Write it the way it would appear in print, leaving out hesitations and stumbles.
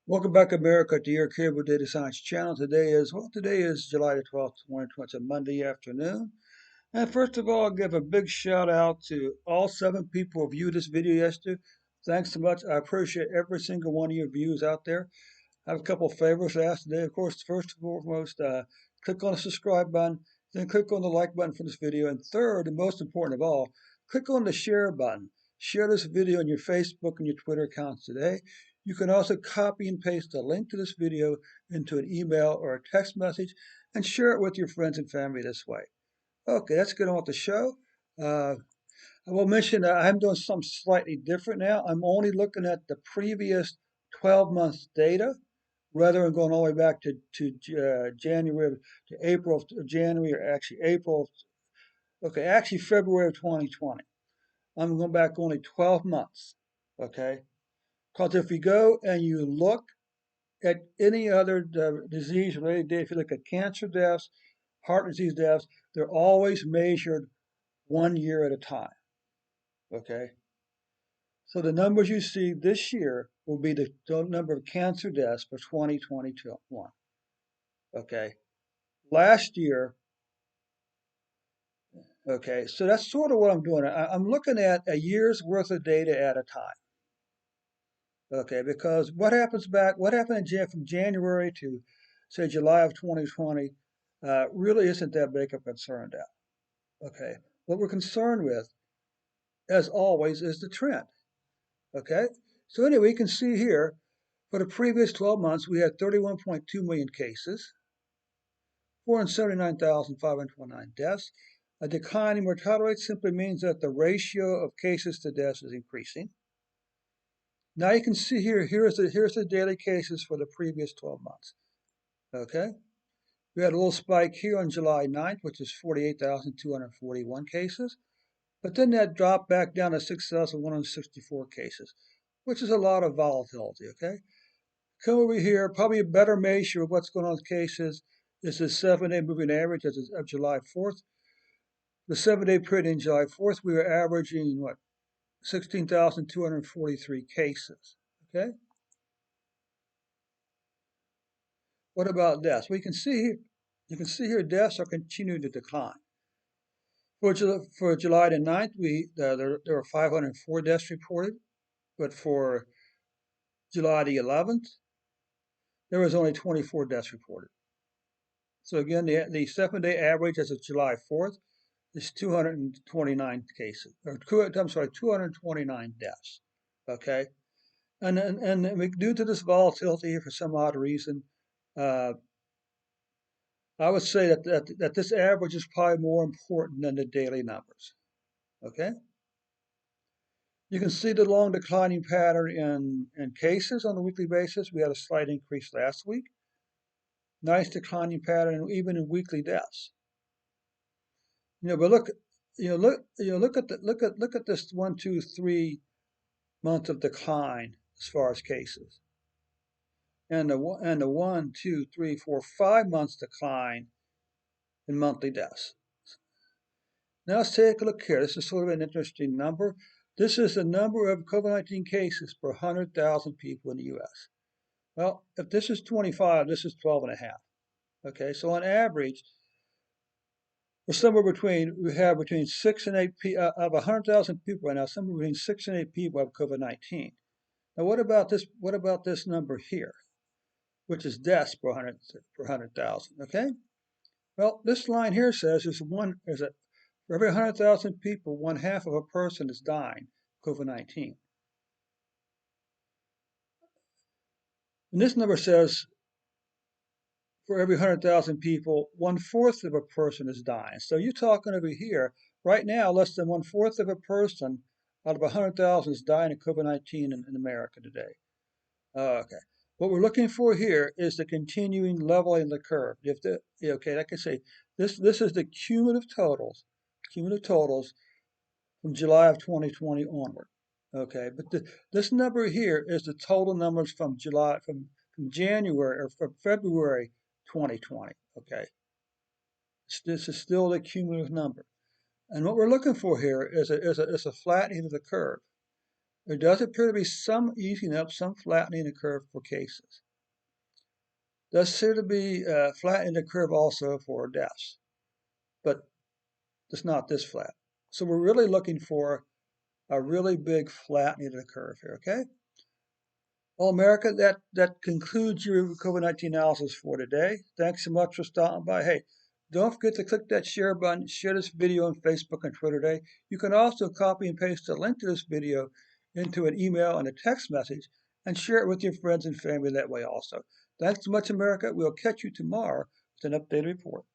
Welcome back, America, to your Caribou Data Science channel. Today is July the 12th, 2020. It's a Monday afternoon. And first of all, I'll give a big shout out to all 7 people who viewed this video yesterday. Thanks so much. I appreciate every single one of your views out there. I have a couple of favors to ask today. Of course, first and foremost, click on the subscribe button, then click on the like button for this video. And third, and most important of all, click on the share button. Share this video on your Facebook and your Twitter accounts today. You can also copy and paste a link to this video into an email or a text message and share it with your friends and family this way. Okay, let's get on with the show. I will mention that I'm doing something slightly different now. I'm only looking at the previous 12 months data rather than going all the way back to January to April of January or actually April. Okay, actually February of 2020. I'm going back only 12 months. Okay, because if you go and you look at any other disease-related data, if you look at cancer deaths, heart disease deaths, they're always measured 1 year at a time. Okay, so the numbers you see this year will be the number of cancer deaths for 2021. Okay, last year. Okay, so that's sort of what I'm doing. I'm looking at a year's worth of data at a time. Okay, because what happened from January to, say, July of 2020 really isn't that big of a concern now. Okay, what we're concerned with, as always, is the trend. Okay, so anyway, you can see here for the previous 12 months, we had 31.2 million cases, 479,529 deaths. A decline in mortality rate simply means that the ratio of cases to deaths is increasing. Now you can see here's the daily cases for the previous 12 months. Okay, we had a little spike here on July 9th, which is 48,241 cases, but then that dropped back down to 6,164 cases, which is a lot of volatility. Okay, come over here, probably a better measure of what's going on with cases is the 7-day moving average as of July 4th. The 7-day period in July 4th, we were averaging 16,243 cases. Okay. What about deaths? You can see here deaths are continuing to decline. For July the 9th, there were 504 deaths reported, but for July the 11th, there was only 24 deaths reported. So again, the 7-day average as of July 4th is 229 cases, or 229 deaths. Okay, and due to this volatility, for some odd reason, I would say that this average is probably more important than the daily numbers. Okay, you can see the long declining pattern in cases on a weekly basis. We had a slight increase last week. Nice declining pattern even in weekly deaths. But look at this 1, 2, 3 month of decline as far as cases, and the 1, 2, 3, 4, 5 months decline in monthly deaths. Now let's take a look here. This is sort of an interesting number. This is the number of COVID-19 cases per 100,000 people in the U.S. Well, if this is 25, this is 12 and a half. Okay, so on average, we have between 6 and 8 of 100,000 people right now, somewhere between 6 and 8 people have COVID-19. Now, what about this number here, which is deaths per 100,000? Okay, well, this line here says for every 100,000 people, 1/2 of a person is dying of COVID-19. And this number says for every 100,000 people, 1/4 of a person is dying. So you're talking over here, right now, less than 1/4 of a person out of 100,000 is dying of COVID-19 in America today. Okay. What we're looking for here is the continuing leveling of the curve. Okay, like I say, this is the cumulative totals from July of 2020 onward. Okay, but this number here is the total numbers from January or from February 2020. Okay, this is still the cumulative number, and what we're looking for here is a flattening of the curve. There does appear to be some easing up, some flattening the curve for cases. Does appear to be flattening the curve also for deaths, but it's not this flat. So we're really looking for a really big flattening of the curve here, okay? Well, America, that concludes your COVID-19 analysis for today. Thanks so much for stopping by. Hey, don't forget to click that share button, share this video on Facebook and Twitter today. You can also copy and paste the link to this video into an email and a text message and share it with your friends and family that way also. Thanks so much, America. We'll catch you tomorrow with an updated report.